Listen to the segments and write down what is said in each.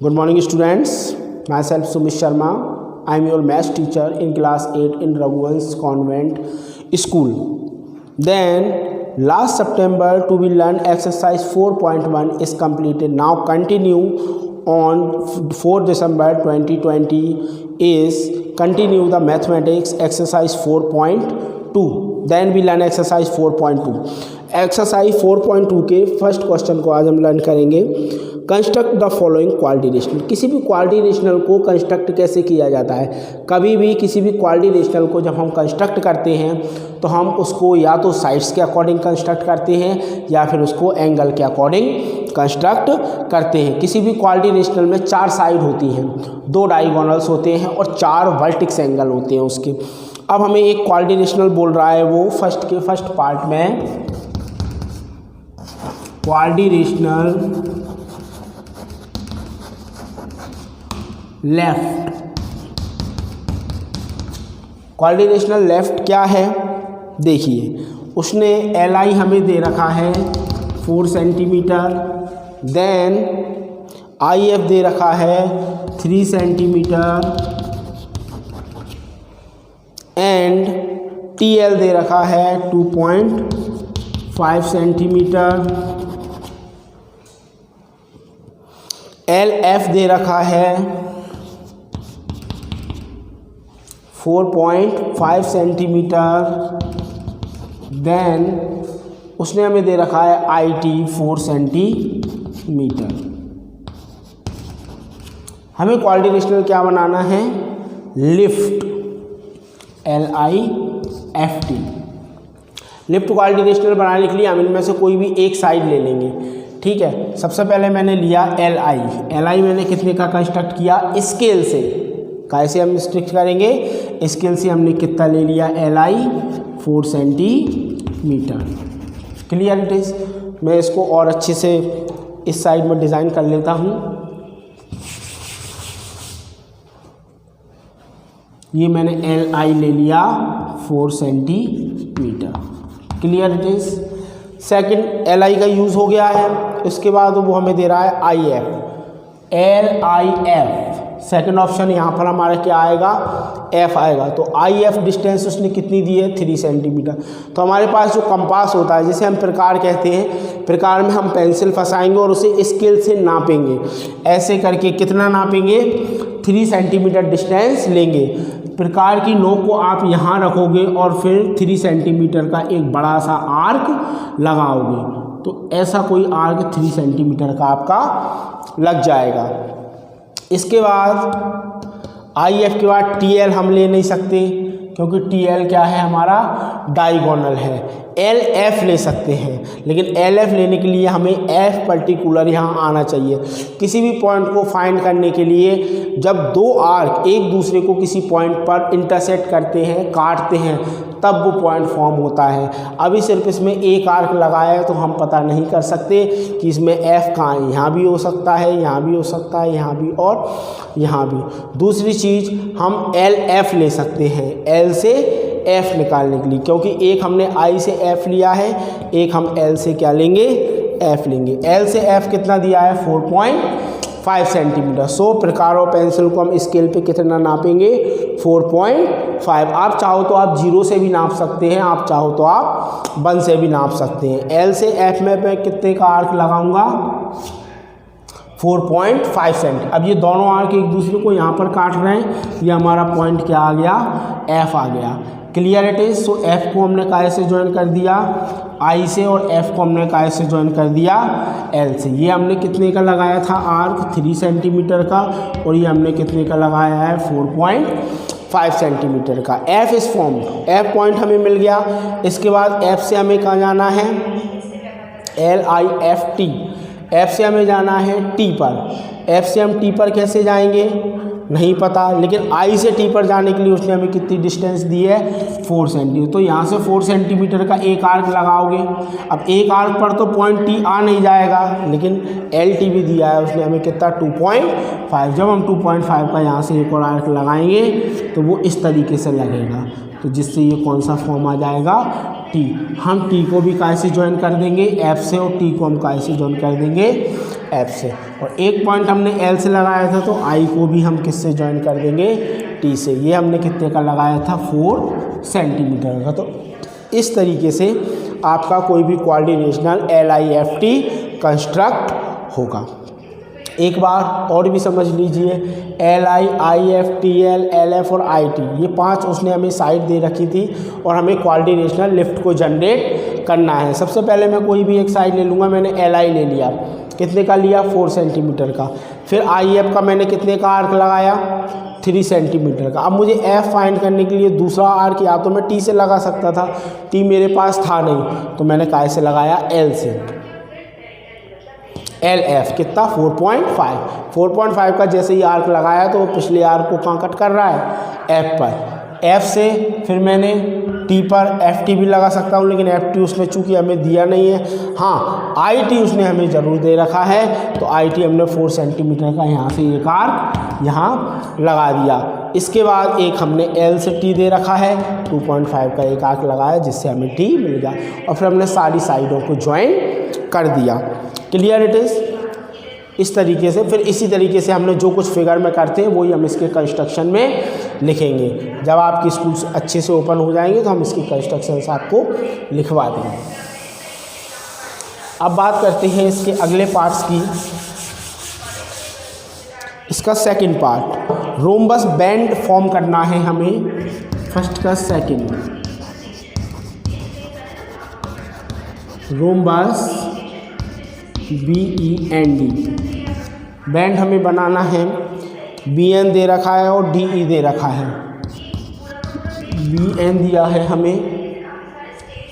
Good morning students, myself Sumit Sharma. I am your maths teacher in class 8 in Raghuvansh Convent School. Then last September to be learned exercise 4.1 is completed. Now continue on 4 December 2020 is continue the mathematics exercise 4.2. Then we learn exercise 4.2. Exercise 4.2 के first question को आज हम learn करेंगे। Construct the following quality rational. किसी भी quality rational को construct कैसे किया जाता है? कभी भी किसी भी क्वालिटी रेशनल को जब हम कंस्ट्रक्ट करते हैं तो हम उसको या तो साइड्स के अकॉर्डिंग कंस्ट्रक्ट करते हैं या फिर उसको एंगल के अकॉर्डिंग कंस्ट्रक्ट करते हैं। किसी भी क्वालिटी रेशनल में 4 साइड होती हैं, 2 डायगोनल्स होते हैं और 4 वर्टिक्स एंगल होते हैं उसके। अब हमें एक क्वालिटी रेशनल बोल रहा है, वो फर्स्ट पार्ट में quality rational left. Quality rational left क्या है? देखिए, उसने LI हमें दे रखा है 4 सेंटीमीटर, देन IF दे रखा है 3 सेंटीमीटर एंड TL दे रखा है 2.5 सेंटीमीटर, LF दे रखा है 4.5 सेंटीमीटर, देन उसने हमें दे रखा है IT 4 सेंटीमीटर। हमें क्वालिटी रेशनल क्या बनाना है? Lift, LIFT। Lift quality rational बनाने के लिए हम इनमें से कोई भी एक साइड ले लेंगे, ठीक है। सबसे पहले मैंने लिया LI मैंने कितने का कंस्ट्रक्ट किया? स्केल से। कैसे हम स्ट्रिक्ट करेंगे? स्केल से हमने कितना ले लिया? LI 4 centimetre. Clear it is. मैं इसको और अच्छे से इस साइड में डिज़ाइन कर लेता हूँ। ये मैंने LI ले लिया 4 centimetre. Clear it is. Second LI का यूज़ हो गया है, इसके बाद वो हमें दे रहा है IF, LIF। सेकंड ऑप्शन यहाँ पर हमारा क्या आएगा? F आएगा। तो IF डिस्टेंस उसने कितनी दी है? 3 सेंटीमीटर। तो हमारे पास जो कंपास होता है, जिसे हम प्रकार कहते हैं, प्रकार में हम पेंसिल फंसाएंगे और उसे स्केल से नापेंगे। ऐसे करके कितना नापेंगे? 3 सेंटीमीटर डिस्टेंस लेंगे। प्रकार की नोक को आप यहाँ रखोगे और फिर 3 सेंटीमीटर का एक बड़ा सा आर्क लगाओगे। तो ऐसा कोई आर्क 3 सेंटीमीटर का आपका लग जाएगा। इसके बाद IF के बाद TL हम ले नहीं सकते, क्योंकि TL क्या है? हमारा डायगोनल है। LF ले सकते हैं, लेकिन LF लेने के लिए हमें F पर्टिकुलर यहाँ आना चाहिए। किसी भी पॉइंट को फाइंड करने के लिए जब 2 आर्क एक दूसरे को किसी पॉइंट पर इंटरसेक्ट करते हैं, काटते हैं, तब वो पॉइंट फॉर्म होता है। अभी सिर्फ इसमें एक आर्क लगाया है तो हम पता नहीं कर सकते कि इसमें F कहाँ है। यहाँ भी हो सकता है, यहाँ भी हो सकता है, यहाँ भी और यहाँ भी। दूसरी चीज़, हम LF ले सकते हैं L से F निकालने के लिए, क्योंकि एक हमने I से F लिया है, एक हम L से क्या लेंगे? F लेंगे। L से F कितना दिया है? 4.5 सेंटीमीटर। सो प्रकार और पेंसिल को हम स्केल पे कितना नापेंगे? 4.5। आप चाहो तो आप 0 से भी नाप सकते हैं, आप चाहो तो आप 1 से भी नाप सकते हैं। L से F में मैं कितने का आर्क लगाऊंगा? 4.5 सेंट। अब ये दोनों आर्क एक दूसरे को यहाँ पर काट रहे हैं, ये हमारा पॉइंट क्या आ गया? F आ गया। Clear it is. So F को हमने काय से ज्वाइन कर दिया? I से, और F को हमने काय से ज्वाइन कर दिया? L से। ये हमने कितने का लगाया था आर्क? 3 सेंटीमीटर का, और ये हमने कितने का लगाया है? 4.5 सेंटीमीटर का। F इस फॉर्म, F पॉइंट हमें मिल गया। इसके बाद F से हमें कहाँ जाना है? LIFT। F से हमें जाना है T पर। F से हम T पर कैसे जाएंगे? नहीं पता, लेकिन I से T पर जाने के लिए उसने हमें कितनी डिस्टेंस दी है? 4 सेंटीमीटर। तो यहाँ से 4 सेंटीमीटर का एक आर्क लगाओगे। अब एक आर्क पर तो पॉइंट T आ नहीं जाएगा, लेकिन LT भी दिया है उसने हमें कितना? 2.5। जब हम 2.5 का यहाँ से एक और आर्क लगाएंगे तो वो इस तरीके से लगेगा, तो जिससे ये कौन सा फॉर्म आ जाएगा? टी, हम टी को भी काय से ज्वाइन कर देंगे, एफ से, और टी को हम काय से ज्वाइन कर देंगे, एफ से। और एक पॉइंट हमने एल से लगाया था, तो आई को भी हम किससे ज्वाइन कर देंगे, टी से। ये हमने कितने का लगाया था, 4 सेंटीमीटर का। तो इस तरीके से आपका कोई भी कोऑर्डिनेशनल LIFT कंस्ट्रक्ट होगा। एक बार और भी समझ लीजिए, LI, IF, TL, LF और IT, ये 5 उसने हमें साइड दे रखी थी और हमें कोऑर्डिनेशनल लिफ्ट को जनरेट करना है। सबसे पहले मैं कोई भी एक साइड ले लूँगा। मैंने LI ले लिया, कितने का लिया, 4 सेंटीमीटर का। फिर IF का मैंने कितने का आर्क लगाया, 3 सेंटीमीटर का। अब मुझे F फाइंड करने के लिए दूसरा आर्क या तो मैं T से लगा सकता था, T मेरे पास था नहीं, तो मैंने काय से लगाया, L से। LF कितना, 4.5 का जैसे ही आर्क लगाया तो पिछले आर्क को कहाँ कट कर रहा है, F पर। F से फिर मैंने T पर FT भी लगा सकता हूँ, लेकिन FT उसने चूंकि हमें दिया नहीं है। हाँ, IT उसने हमें ज़रूर दे रखा है, तो IT हमने 4 सेंटीमीटर का यहाँ से एक आर्क यहाँ लगा दिया। इसके बाद एक हमने L से T दे रखा है, 2.5 का एक आर्क लगाया, जिससे हमें T मिल गया। और फिर हमने सारी साइडों को ज्वाइन कर दिया। Clear it is. इस तरीके से फिर इसी तरीके से हमने जो कुछ फिगर में करते हैं वही हम इसके कंस्ट्रक्शन में लिखेंगे। जब आपकी स्कूल अच्छे से ओपन हो जाएंगे तो हम इसकी कंस्ट्रक्शंस आपको लिखवा देंगे। अब बात करते हैं इसके अगले पार्ट्स की। इसका second part, rhombus band form करना है हमें। फर्स्ट का सेकंड, रोम्बस BEND बैंड हमें बनाना है। BN दे रखा है और DE दे रखा है। BN दिया है हमें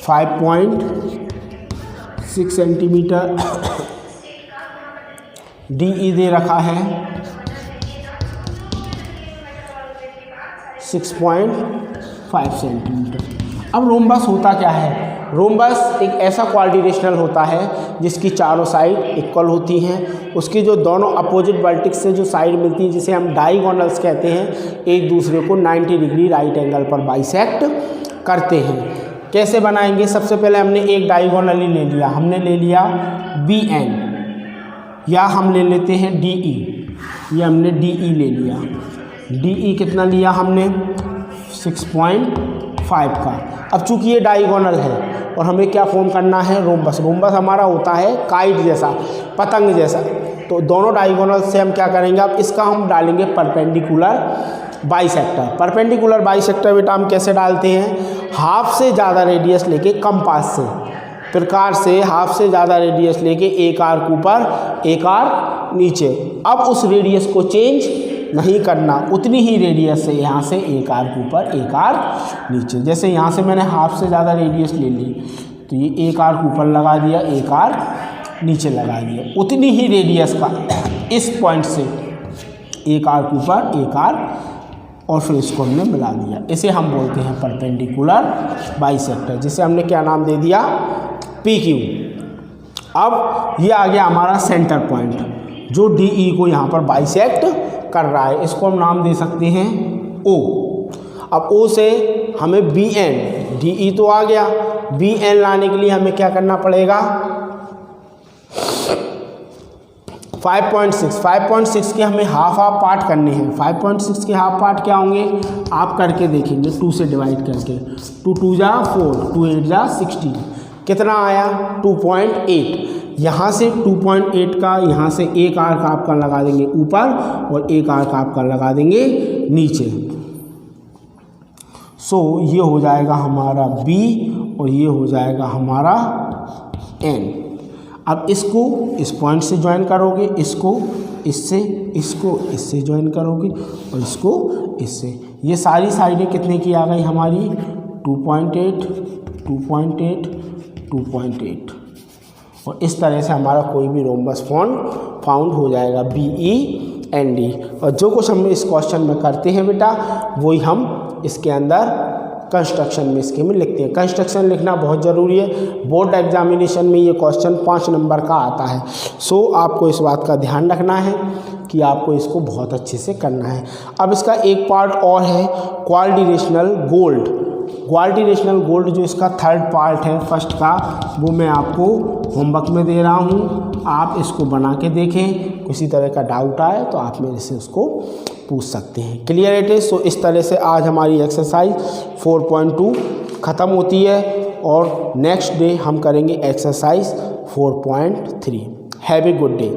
5.6 सेंटीमीटर, DE दे रखा है 6.5 सेंटीमीटर। अब रोम्बस होता क्या है? रोम्बस एक ऐसा कोऑर्डिनेशनल होता है जिसकी चारों साइड इक्वल होती हैं। उसकी जो दोनों अपोजिट वर्टेक्स से जो साइड मिलती है, जिसे हम डायगोनल्स कहते हैं, एक दूसरे को 90 डिग्री राइट एंगल पर बाइसेक्ट करते हैं। कैसे बनाएंगे? सबसे पहले हमने एक डायगोनल ही ले लिया, हमने ले लिया BN, या हम ले लेते हैं DE, ये हमने DE ले लिया। DE कितना लिया हमने? 6.5 का। अब चूंकि ये डायगोनल है और हमें क्या फॉर्म करना है? रोम्बस। रोम्बस हमारा होता है काइट जैसा, पतंग जैसा। तो दोनों डायगोनल से हम क्या करेंगे? अब इसका हम डालेंगे परपेंडिकुलर बाइसेक्टर। परपेंडिकुलर बाइसेक्टर बेटा हम कैसे डालते हैं? हाफ से ज़्यादा रेडियस लेके कंपास से, प्रकार से हाफ से ज़्यादा रेडियस लेके एक आर्क ऊपर एक आर्क नीचे। अब उस रेडियस को चेंज नहीं करना, उतनी ही रेडियस से यहाँ से एक आर्क ऊपर एक आर्क नीचे। जैसे यहाँ से मैंने हाफ से ज़्यादा रेडियस ले ली, तो ये एक आर्क ऊपर लगा दिया, एक आर्क नीचे लगा दिया। उतनी ही रेडियस का इस पॉइंट से एक आर्क ऊपर एक आर्क, और फिर इसको हमने मिला दिया। इसे हम बोलते हैं परपेंडिकुलर बाइसेक्टर, जिसे हमने क्या नाम दे दिया? PQ। अब ये आ गया हमारा सेंटर पॉइंट जो DE को यहाँ पर बाइसेक्ट कर रहा है। इसको हम नाम दे सकते हैं O। अब O से हमें BN, DE तो आ गया, BN लाने के लिए हमें क्या करना पड़ेगा? 5.6 के हमें हाफ पार्ट करने हैं। 5.6 के हाफ पार्ट क्या होंगे? आप करके देखेंगे, 2 से डिवाइड करके। 2 2 जा 4, 2 8 जा 16, कितना आया? 2.8। यहाँ से 2.8 का यहाँ से एक आर्क आपका लगा देंगे ऊपर और एक आर्क आपका लगा देंगे नीचे। सो ये हो जाएगा हमारा B और ये हो जाएगा हमारा N। अब इसको इस पॉइंट से ज्वाइन करोगे, इसको इससे, इसको इससे ज्वाइन करोगे और इसको इससे। ये सारी साइडें कितने की आ गई हमारी? 2.8, 2.8, 2.8। और इस तरह से हमारा कोई भी रोम्बस फाउंड हो जाएगा, BEND। और जो कुछ हम इस क्वेश्चन में करते हैं बेटा, वही हम इसके अंदर कंस्ट्रक्शन में इसके में लिखते हैं। कंस्ट्रक्शन लिखना बहुत ज़रूरी है। बोर्ड एग्जामिनेशन में ये क्वेश्चन 5 नंबर का आता है। सो आपको इस बात का ध्यान रखना है कि आपको इसको बहुत अच्छे से करना है। अब इसका एक पार्ट और है, कोऑर्डिनेशनल गोल्ड। क्वालिटी रेशनल गोल्ड जो इसका थर्ड पार्ट है फर्स्ट का, वो मैं आपको होमवर्क में दे रहा हूँ। आप इसको बना के देखें, किसी तरह का डाउट आए तो आप मेरे से उसको पूछ सकते हैं। Clear it is. सो इस तरह से आज हमारी एक्सरसाइज 4.2 ख़त्म होती है और नेक्स्ट डे हम करेंगे exercise 4.3। Have a good day.